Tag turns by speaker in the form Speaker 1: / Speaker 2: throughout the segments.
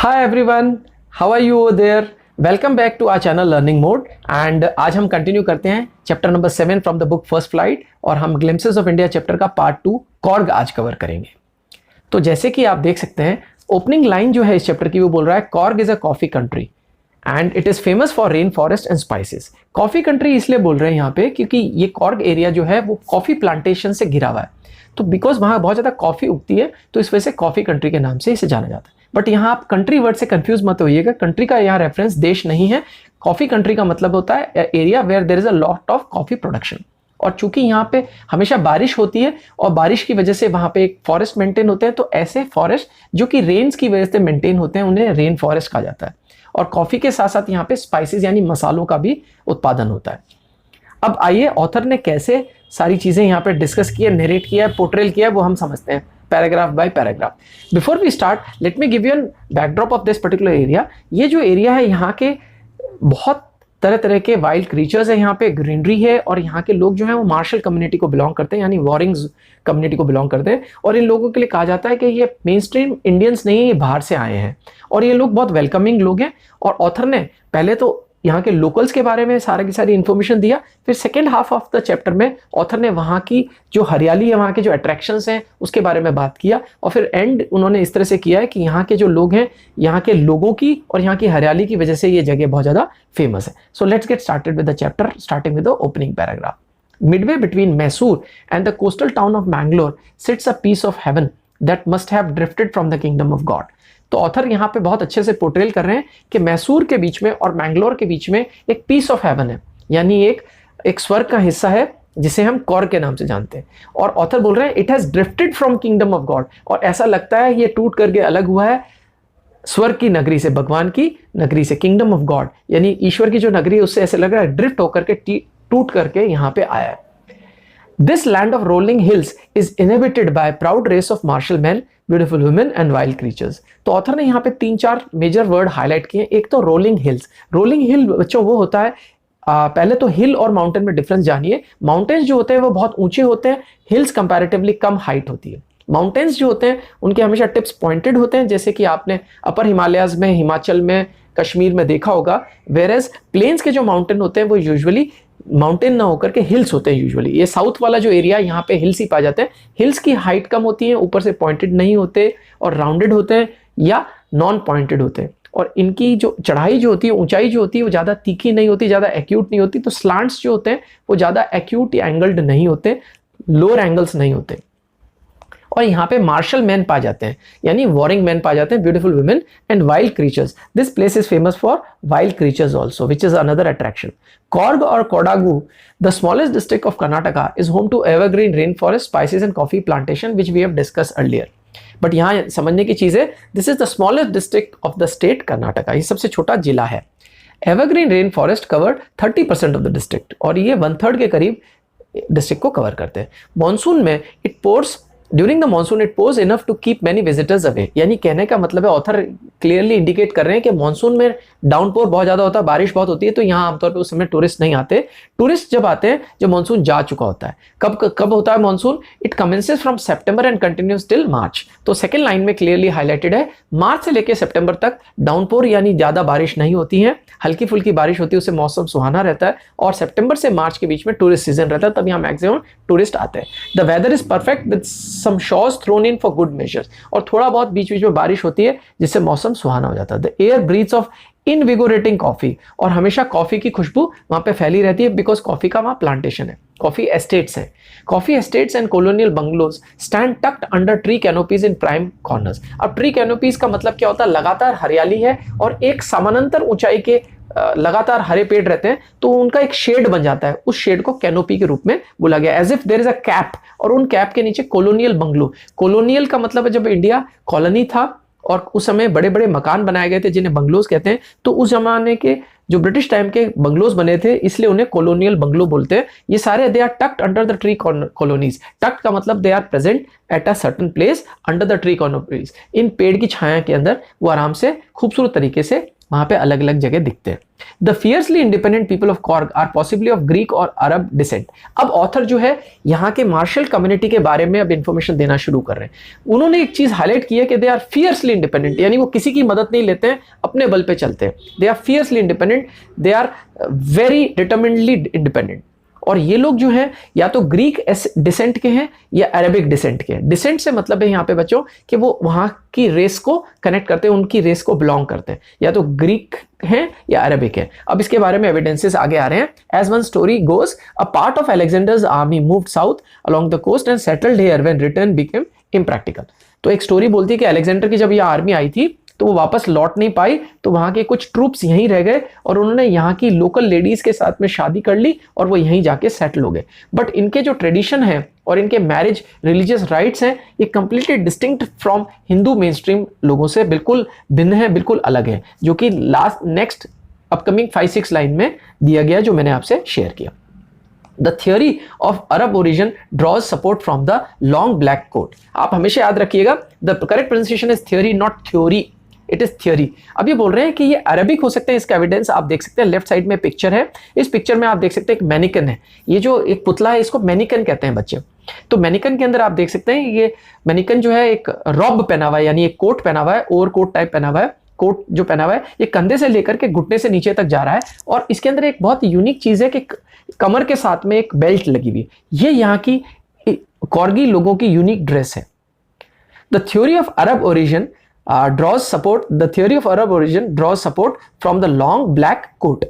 Speaker 1: Hi everyone, how are you over there? Welcome back to our channel Learning Mode and आज हम continue करते हैं chapter number 7 from the book first flight और हम glimpses of India chapter का part 2 Korg आज cover करेंगे। तो जैसे कि आप देख सकते हैं ओपनिंग लाइन जो है इस चैप्टर की वो बोल रहा है Korg is a coffee country and it is famous for rain forest and spices. Coffee country इसलिए बोल रहे हैं यहाँ पे क्योंकि ये कॉर्ग एरिया जो है वो कॉफी प्लांटेशन से घिरा हुआ है, तो बिकॉज वहाँ बहुत ज़्यादा कॉफी उगती है तो इस वजह से कॉफी कंट्री के नाम से इसे जाना जाता है। बट यहाँ आप कंट्री वर्ड से कंफ्यूज मत होइएगा, कंट्री का यहाँ रेफरेंस देश नहीं है। कॉफी कंट्री का मतलब होता है area where there is a lot of coffee production. और चूंकि यहाँ पे हमेशा बारिश होती है और बारिश की वजह से वहाँ पे एक फॉरेस्ट मेंटेन होते हैं, तो ऐसे फॉरेस्ट जो कि रेन्स की वजह से मेंटेन होते हैं उन्हें रेन फॉरेस्ट कहा जाता है। और कॉफी के साथ साथ यहाँ पे स्पाइसेस यानी मसालों का भी उत्पादन होता है। अब आइए ऑथर ने कैसे सारी चीजें यहाँ पे डिस्कस किया, नरेट किया, पोर्ट्रेल किया, वो हम समझते हैं paragraph by paragraph. Before we start let me give you an backdrop of this particular area. ये जो एरिया है यहाँ के बहुत तरह तरह के वाइल्ड क्रीचर्स है, यहाँ पे ग्रीनरी है और यहाँ के लोग जो हैं वो मार्शल कम्युनिटी को बिलोंग करते हैं यानी वॉरिंग्स कम्युनिटी को बिलोंग करते हैं। और इन लोगों के लिए कहा जाता है कि ये मेन स्ट्रीम इंडियंस नहीं है, ये बाहर से आए हैं और ये लोग बहुत वेलकमिंग लोग हैं। और ऑथर ने पहले तो यहाँ के लोकल्स के बारे में सारा की सारी इन्फॉर्मेशन दिया, फिर second half of the chapter में ऑथर ने वहाँ की जो हरियाली है, वहाँ के जो अट्रैक्शंस हैं उसके बारे में बात किया। और फिर एंड उन्होंने इस तरह से किया है कि यहाँ के जो लोग हैं, यहाँ के लोगों की और यहाँ की हरियाली की वजह से ये जगह बहुत ज़्यादा फेमस है। So let's get started with the chapter starting with the opening paragraph. Midway between Mysore and the coastal town of Mangalore sits a piece of heaven that must have drifted from the kingdom of God. तो author यहाँ पे बहुत अच्छे से portrayal कर रहे हैं कि मैसूर के बीच में और मैंगलोर के बीच में एक पीस ऑफ हेवन है, यानी एक स्वर्ग का हिस्सा है जिसे हम कॉर्ग के नाम से जानते हैं। और ऑथर बोल रहे हैं it has drifted from kingdom of God, और ऐसा लगता है ये टूट करके अलग हुआ है स्वर्ग की नगरी से, भगवान की नगरी से, किंगडम ऑफ गॉड यानी ईश्वर की जो नगरी है उससे ऐसे लग रहा है ड्रिफ्ट होकर के टूट करके यहाँ पे आया है। This land of rolling hills is inhabited by proud race of martial men, beautiful women and wild creatures. तो ऑथर ने यहाँ पे 3-4 मेजर वर्ड हाईलाइट किए। एक तो रोलिंग हिल्स। रोलिंग हिल बच्चों वो होता है, पहले तो हिल और माउंटेन में डिफरेंस जानिए। माउंटेन्स जो होते हैं वो बहुत ऊंचे होते हैं, हिल्स कंपैरेटिवली कम हाइट होती है। माउंटेन्स जो होते हैं उनके हमेशा टिप्स पॉइंटेड होते हैं, जैसे कि आपने अपर हिमालयाज में, हिमाचल में, कश्मीर में देखा होगा। वेरेज प्लेन्स के जो माउंटेन होते हैं वो यूजुअली माउंटेन ना होकर के हिल्स होते हैं। यूजुअली ये साउथ वाला जो एरिया यहाँ पे हिल्स ही पाए जाते हैं। हिल्स की हाइट कम होती है, ऊपर से पॉइंटेड नहीं होते और राउंडेड होते हैं या नॉन पॉइंटेड होते हैं। और इनकी जो चढ़ाई जो होती है, ऊंचाई जो होती है वो ज़्यादा तीखी नहीं होती, ज़्यादा एक्यूट नहीं होती। तो स्लांट्स जो होते हैं वो ज़्यादा एक्यूट या एंगल्ड नहीं होते, लोअर एंगल्स नहीं होते। और यहाँ पे मार्शल मैन पाए जाते हैं यानी वॉरिंग मैन पाए जाते हैं, beautiful women and wild creatures. This place is famous for wild creatures also which is another attraction. Coorg और Kodagu, the smallest district of Karnataka, is home to evergreen rain forest, spices and coffee plantation which we have discuss earlier. But यहाँ समझने की चीज है, this is the smallest district of the state Karnataka, ये सबसे छोटा जिला है। Evergreen rain forest covered 30% of the district, और ये 1/3 के करीब डिस्ट्रिक्ट को कवर करते हैं। मॉनसून में it pours during the monsoon it pours enough to keep many visitors away, यानी कहने का मतलब है ऑथर क्लियरली इंडिकेट कर रहे हैं कि मॉनसून में डाउनपोर बहुत ज्यादा होता है, बारिश बहुत होती है, तो यहाँ आमतौर पे उस समय टूरिस्ट नहीं आते। टूरिस्ट जब आते हैं जब मॉनसून जा चुका होता है। कब होता है monsoon? It commences from September and continues till March. तो सेकेंड लाइन में क्लियरली हाईलाइटेड है मार्च से लेकर सितंबर तक डाउनपोर यानी ज्यादा बारिश नहीं होती है, हल्की फुल्की बारिश होती है, उससे मौसम सुहाना रहता है। और सितंबर से मार्च के बीच में टूरिस्ट सीजन रहता है, तब यहाँ मैक्सिमम टूरिस्ट आते हैं। The weather is perfect with some showers thrown in for good measures, और थोड़ा बहुत बीच बीच में बारिश होती है जिससे मौसम सुहाना हो जाता है। The air breathes of invigorating coffee, और हमेशा कॉफी की खुशबू वहां पे फैली रहती है बिकॉज कॉफी का वहां प्लांटेशन है, कॉफी एस्टेट्स हैं। Coffee estates and colonial bungalows stand tucked under tree canopies in prime corners. अब ट्री कैनोपीज का मतलब क्या होता है? लगातार हरियाली है और एक समानांतर ऊंचाई के लगातार हरे पेड़ रहते हैं, तो उनका एक शेड बन जाता है। उस शेड को कैनोपी के रूप में बोला गया, as if there is a cap, और उन कैप के नीचे कॉलोनियल बंगलो। कॉलोनियल का मतलब है जब इंडिया कॉलोनी था और उस समय बड़े बड़े मकान बनाए गए थे जिन्हें बंगलोज कहते हैं, तो उस जमाने के जो ब्रिटिश टाइम के बंगलोज बने थे इसलिए उन्हें कॉलोनियल बंगलो बोलते हैं। ये सारे they are tucked under the tree colonies. Tucked का मतलब they are present at a certain place under the tree colonies. इन पेड़ की छाया के अंदर वो आराम से खूबसूरत तरीके से वहां पे अलग अलग जगह दिखते हैं। The fiercely independent people of Coorg are possibly of Greek और अरब डिसेंट। अब ऑथर जो है यहाँ के मार्शल कम्युनिटी के बारे में अब इंफॉर्मेशन देना शुरू कर रहे हैं। उन्होंने एक चीज हाईलाइट की है कि दे आर फियर्सली इंडिपेंडेंट, यानी वो किसी की मदद नहीं लेते हैं, अपने बल पे चलते हैं। They are fiercely independent, they are very determinedly independent. और ये लोग जो हैं या तो ग्रीक डिसेंट के हैं या अरेबिक डिसेंट के हैं। डिसेंट से मतलब है यहाँ पे बच्चों कि वो वहां की रेस को कनेक्ट करते हैं, उनकी रेस को बिलोंग करते हैं, या तो ग्रीक हैं या अरेबिक है। अब इसके बारे में एविडेंसेस आगे आ रहे हैं। As one story goes, a part of Alexander's army moved south along the coast and settled here when return became impractical. तो एक स्टोरी बोलती है कि अलेक्जेंडर की जब यह आर्मी आई थी तो वो वापस लौट नहीं पाई, तो वहां के कुछ ट्रूप्स यहीं रह गए और उन्होंने यहाँ की लोकल लेडीज के साथ में शादी कर ली और वो यहीं जाके सेटल हो गए। बट इनके जो ट्रेडिशन है और इनके मैरिज रिलीजियस राइट्स हैं, ये completely distinct from Hindu main stream लोगों से बिल्कुल भिन्न है, बिल्कुल अलग है, जो कि नेक्स्ट अपकमिंग 5-6 लाइन में दिया गया, जो मैंने आपसे शेयर किया। The theory of Arab origin draws support from the long black coat. आप हमेशा याद रखिएगा, the correct pronunciation is theory, not theory. It is theory. अब ये बोल रहे हैं कि ये अरबिक हो सकते हैं, इसका एविडेंस आप देख सकते हैं। लेफ्ट साइड में पिक्चर है, इस पिक्चर में आप देख सकते हैं एक मैनिकन है, ये जो एक पुतला है इसको मैनिकन कहते हैं बच्चे। तो मैनिकन के अंदर आप देख सकते हैं ये मैनिकन जो है एक रॉब पहना हुआ है, यानी एक कोट पहना हुआ है, ओवर कोट टाइप पहना हुआ है। कोट जो पहना हुआ है ये कंधे से लेकर के घुटने से नीचे तक जा रहा है, और इसके अंदर एक बहुत यूनिक चीज है कि कमर के साथ में एक बेल्ट लगी हुई है। ये यहाँ की कॉर्गी लोगों की यूनिक ड्रेस है। The theory of Arab origin draws support. The theory of Arab origin draws support from the long black coat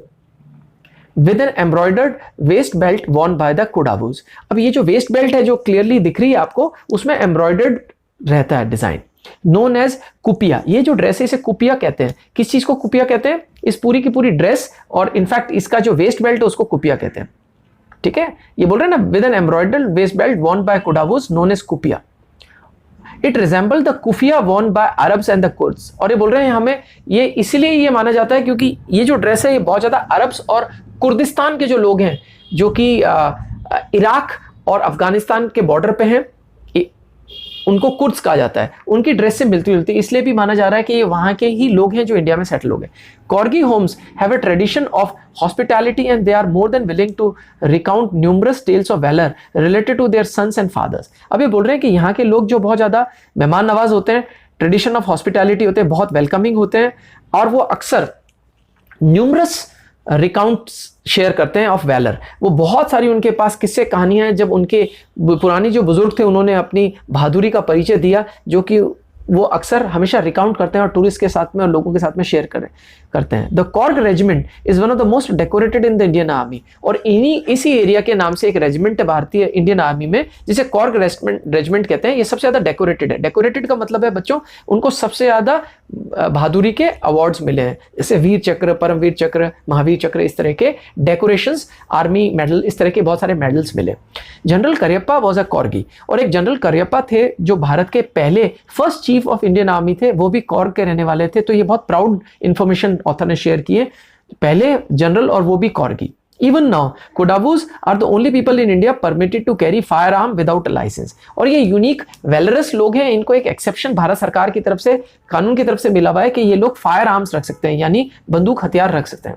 Speaker 1: with an embroidered waist belt worn by the Kodavus. अब ये जो waist belt है जो clearly दिख रही है आपको, उसमें embroidered रहता है डिजाइन, known as कुपिया। ये जो ड्रेस है इसे कुपिया कहते हैं। किस चीज को कुपिया कहते हैं? इस पूरी की पूरी ड्रेस, और इनफैक्ट इसका जो वेस्ट बेल्ट है उसको कुपिया कहते हैं। ठीक है, ये बोल रहे हैं ना, with an embroidered waist belt worn by Kodavus known as kupya. It resemble the kufiya worn by Arabs and the Kurds. और ये बोल रहे हैं हमें ये इसलिए ये माना जाता है क्योंकि ये जो ड्रेस है ये बहुत ज्यादा अरब्स और कुर्दिस्तान के जो लोग हैं जो कि इराक और अफगानिस्तान के बॉर्डर पे हैं, उनको कुर्द्स कहा जाता है, उनकी ड्रेस से मिलती जुलती, इसलिए भी माना जा रहा है कि ये वहाँ के ही लोग हैं जो इंडिया में सेटल हो गए। Coorgi homes have a tradition of hospitality and they are more than willing to recount numerous tales of valour related to their sons and fathers. अब ये बोल रहे हैं कि यहाँ के लोग जो बहुत ज़्यादा मेहमान नवाज होते हैं, ट्रेडिशन ऑफ हॉस्पिटैलिटी होते हैं, बहुत वेलकमिंग होते हैं, और वो अक्सर न्यूमरस रिकाउंट्स शेयर करते हैं ऑफ वैलर। वो बहुत सारी उनके पास किस्से कहानियां हैं, जब उनके पुरानी जो बुजुर्ग थे उन्होंने अपनी बहादुरी का परिचय दिया, जो कि वो अक्सर हमेशा रिकाउंट करते हैं और टूरिस्ट के साथ में और लोगों के साथ में शेयर करते हैं। The Korg regiment is one of the most decorated in the Indian army. और इसी एरिया के नाम से एक रेजिमेंट है भारतीय इंडियन आर्मी में जिसे कॉर्ग रेजिमेंट कहते हैं। ये सबसे ज्यादा डेकोरेटेड है। डेकोरेटेड का मतलब है बच्चों, उनको सबसे ज्यादा बहादुरी के अवार्ड्स मिले हैं, जैसे वीर चक्र, परमवीर चक्र, महावीर चक्र, इस तरह के डेकोरेशंस, आर्मी मेडल, इस तरह के बहुत सारे मेडल्स मिले। General Cariappa was a corgi, और एक जनरल करियप्पा थे जो भारत के पहले first chief of Indian army थे, वो भी कॉर्ग के रहने वाले थे। तो ये बहुत प्राउड इंफॉर्मेशन ऑथर ने शेयर की है, पहले जनरल और वो भी corgi. Even now, Kodavus are the only people in India permitted to carry firearm without a license. और ये यूनिक वेलरस लोग हैं, इनको एक एक्सेप्शन भारत सरकार की तरफ से, कानून की तरफ से मिला हुआ है कि ये लोग फायर आर्म्स रख सकते हैं, यानी बंदूक हथियार रख सकते हैं।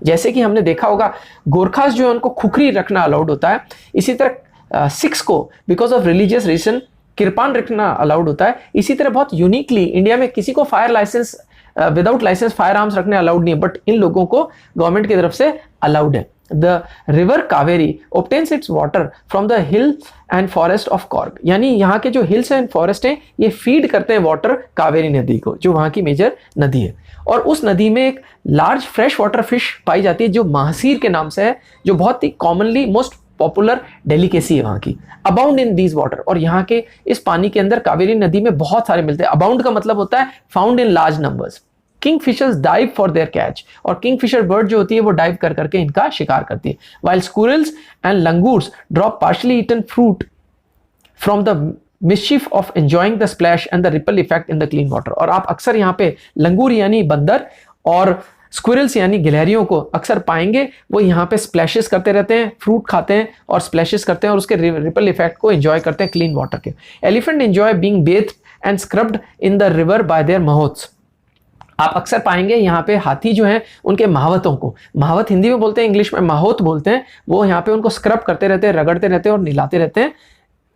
Speaker 1: जैसे कि हमने देखा होगा गोरखास जो है उनको खुखरी रखना अलाउड होता है, इसी तरह सिख्स को because of religious reason kirpan रखना अलाउड होता है। इसी तरह बहुत यूनिकली इंडिया में किसी को fire license without license firearms रखने अलाउड नहीं है, बट इन लोगों को गवर्नमेंट की तरफ से अलाउड है। The river Kaveri obtains its water from the hill and forest of Korg. यानी यहाँ के जो हिल्स एंड फॉरेस्ट हैं ये फीड करते हैं वाटर कावेरी नदी को, जो वहाँ की मेजर नदी है। और उस नदी में एक लार्ज फ्रेश वाटर फिश पाई जाती है जो महासीर के नाम से है, जो बहुत ही कॉमनली मोस्ट पॉपुलर डेलिकेसी है वहाँ की। अबाउंड इन दीज वाटर, और यहाँ के इस पानी के अंदर कावेरी नदी में बहुत सारे मिलते हैं। अबाउंड का मतलब होता है found in large numbers. Kingfishers dive for their catch, और किंगफिशर बर्ड जो होती है वो डाइव कर करके इनका शिकार करती है। While squirrels and langurs drop partially eaten fruit from the mischief of enjoying the splash and the ripple effect in the clean water. और आप अक्सर यहाँ पे लंगूर यानी बंदर और स्क्विरल्स यानी गिलहरियों को अक्सर पाएंगे, वो यहाँ पे स्प्लैशेस करते रहते हैं, फ्रूट खाते हैं और स्प्लैशेस करते हैं और उसके रिपल इफेक्ट को एंजॉय करते हैं क्लीन वाटर के। Elephant enjoy being bathed and scrubbed in the river by their mahouts. आप अक्सर पाएंगे यहाँ पे हाथी जो है उनके महावतों को, महावत हिंदी में बोलते हैं, इंग्लिश में माहोत बोलते हैं, वो यहाँ पे उनको स्क्रब करते रहते हैं, रगड़ते रहते हैं और नहलाते रहते हैं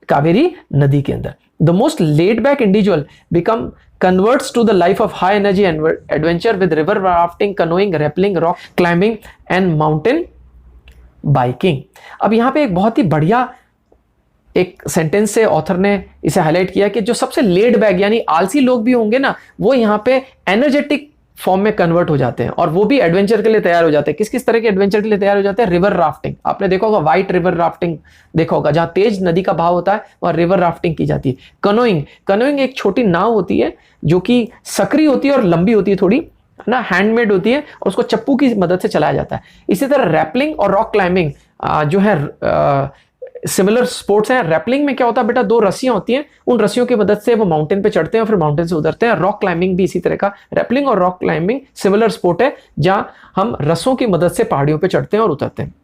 Speaker 1: कावेरी नदी के अंदर। The most laid back individual become converts to the life of high energy adventure with river rafting, canoeing, rappelling, rock climbing and mountain biking। अब यहाँ पे एक बहुत ही बढ़िया एक सेंटेंस से ऑथर ने इसे हाईलाइट किया कि जो सबसे लेड बैक यानी आलसी लोग भी होंगे ना, वो यहाँ पे एनर्जेटिक फॉर्म में कन्वर्ट हो जाते हैं और वो भी एडवेंचर के लिए तैयार हो जाते हैं। किस किस तरह के एडवेंचर के लिए तैयार हो जाते हैं? रिवर राफ्टिंग, आपने देखा होगा, व्हाइट रिवर राफ्टिंग देखा होगा, जहां तेज नदी का बहाव होता है वहां रिवर राफ्टिंग की जाती है। कनोइंग, कनोइंग एक छोटी नाव होती है जो कि सकरी होती है और लंबी होती है थोड़ी, ना, हैंडमेड होती है और उसको चप्पू की मदद से चलाया जाता है। इसी तरह रैपलिंग और रॉक क्लाइंबिंग जो है सिमिलर स्पोर्ट्स हैं। रैपलिंग में क्या होता है बेटा, दो रस्सियां होती हैं, उन रस्सियों की मदद से वो माउंटेन पे चढ़ते हैं और फिर माउंटेन से उतरते हैं। रॉक क्लाइंबिंग भी इसी तरह का, रैपलिंग और रॉक क्लाइंबिंग सिमिलर स्पोर्ट है जहां हम रस्सों की मदद से पहाड़ियों पे चढ़ते हैं और उतरते हैं।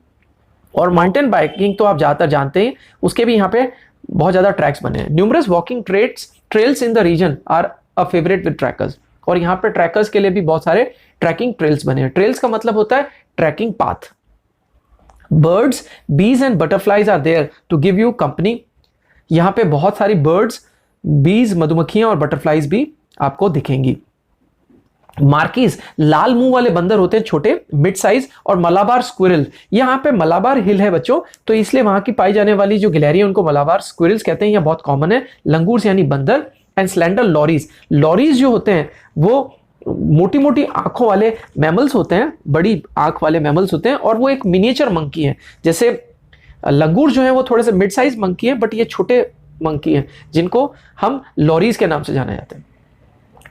Speaker 1: और माउंटेन बाइकिंग तो आप ज्यादातर जानते हैं, उसके भी यहाँ पे बहुत ज्यादा ट्रैक्स बने हैं। Numerous walking trails in the region are a favourite with trekkers, और यहाँ पे ट्रैकर्स के लिए भी बहुत सारे ट्रैकिंग ट्रेल्स बने हैं। ट्रेल्स का मतलब होता है trekking path. Birds, bees and butterflies are there to give you company। यहाँ पे बहुत सारी birds, bees, मधुमक्खियां और butterflies भी आपको दिखेंगी। मार्कीज, लाल मुंह वाले बंदर होते हैं छोटे, मिड साइज, और मलाबार स्क्विरल, यहाँ पे मलाबार हिल है बच्चों, तो इसलिए वहां की पाई जाने वाली जो गिलहरी है उनको मलाबार स्क्विरल्स कहते हैं, यह बहुत कॉमन है। लंगूर्स यानी बंदर। एंड स्लेंडर लॉरीज, लॉरीज जो होते हैं वो मोटी मोटी आंखों वाले मैमल्स होते हैं, बड़ी आंख वाले मैमल्स होते हैं, और वो एक मिनिएचर मंकी है। जैसे लंगूर जो है वो थोड़े से मिड साइज मंकी है, बट ये छोटे मंकी हैं जिनको हम लॉरीज के नाम से जाना जाते हैं।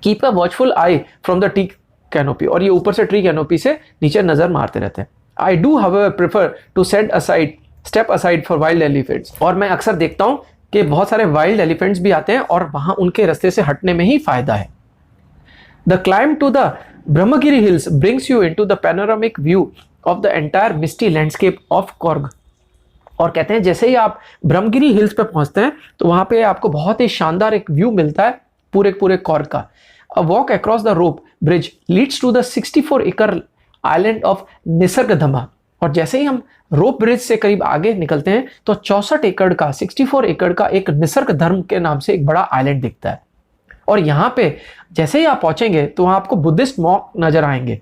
Speaker 1: Keep a watchful I from the tree canopy, और ये ऊपर से ट्री कैनोपी से नीचे नजर मारते रहते हैं। I do however prefer to step aside for wild elephants, और मैं अक्सर देखता हूं कि बहुत सारे वाइल्ड एलिफेंट्स भी आते हैं और वहां उनके रास्ते से हटने में ही फायदा है। The climb to the Brahmagiri Hills brings you into the panoramic view of the entire misty landscape of Korg। और कहते हैं जैसे ही आप ब्रह्मगिरी हिल्स पे पहुंचते हैं तो वहां पे आपको बहुत ही शानदार एक व्यू मिलता है पूरे कॉर्ग का। A walk across the rope bridge leads to the 64 acre island of निसर्गधाम, और जैसे ही हम रोप ब्रिज से करीब आगे निकलते हैं तो 64 एकड़ का एक निसर्गधाम के नाम से एक बड़ा आइलैंड दिखता है। और यहाँ पे जैसे ही आप पहुंचेंगे तो वहां आपको बुद्धिस्ट मॉन्क नजर आएंगे।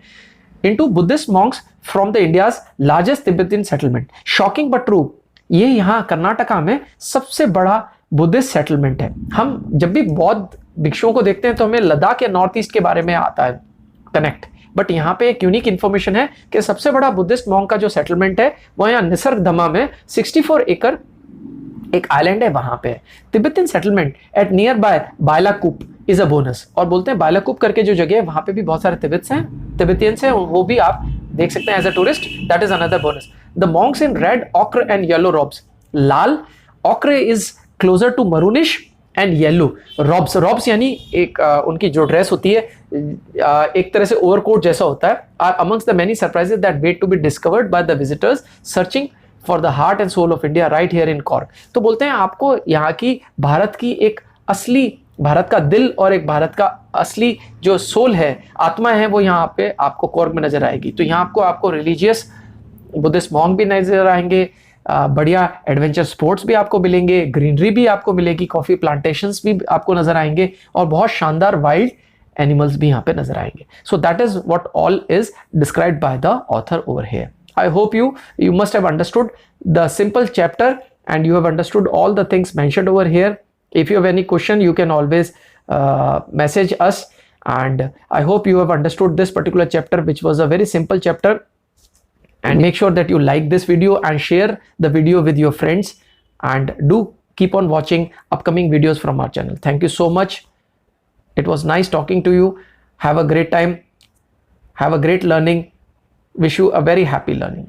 Speaker 1: Into Buddhist Monks from the India's largest Tibetan settlement. Shocking but true, ये यहाँ कर्नाटका में सबसे बड़ा बुद्धिस्ट सेटलमेंट है। हम जब भी बौद्ध भिक्षुओं को देखते हैं तो हमें लद्दाख या नॉर्थ ईस्ट के बारे में आता है कनेक्ट, बट यहाँ पे एक यूनिक इंफॉर्मेशन है कि सबसे बड़ा बुद्धिस्ट मॉन्क का जो सेटलमेंट है वो यहाँ निसर्गधाम में 64 एकड़ एक आइलैंड है वहां पे। Tibetan settlement at nearby Bylakuppe is a bonus, और बोलते हैं बायलाकुप करके जो जगह है वहां पे भी बहुत सारे तिब्बतियंस हैं, वो भी आप देख सकते हैं as a tourist, that is another bonus. The monks in red ochre and yellow robes, लाल ochre is closer to maroonish and yellow robes यानी एक उनकी जो ड्रेस होती है एक तरह से ओवरकोट जैसा होता है। Are amongst the many surprises that wait to be discovered by the visitors searching for the heart and soul of India right here in Coorg. तो बोलते हैं आपको यहाँ की भारत की एक असली, भारत का दिल और एक भारत का असली जो सोल है, आत्मा है, वो यहाँ पे आपको कॉर्ग में नजर आएगी। तो यहाँ आपको रिलीजियस बुद्धिस्ट मॉन्क भी नजर आएंगे, बढ़िया एडवेंचर स्पोर्ट्स भी आपको मिलेंगे, ग्रीनरी भी आपको मिलेगी, कॉफी प्लांटेशंस भी आपको नजर आएंगे, और बहुत शानदार वाइल्ड एनिमल्स भी यहाँ पे नजर आएंगे। So that is what all is described by the author over here. I hope you must have understood the simple chapter and you have understood all the things mentioned over here. If you have any question, you can always message us, and I hope you have understood this particular chapter, which was a very simple chapter. And make sure that you like this video and share the video with your friends, and do keep on watching upcoming videos from our channel. Thank you so much. It was nice talking to you. Have a great time. Have a great learning. Wish you a very happy learning.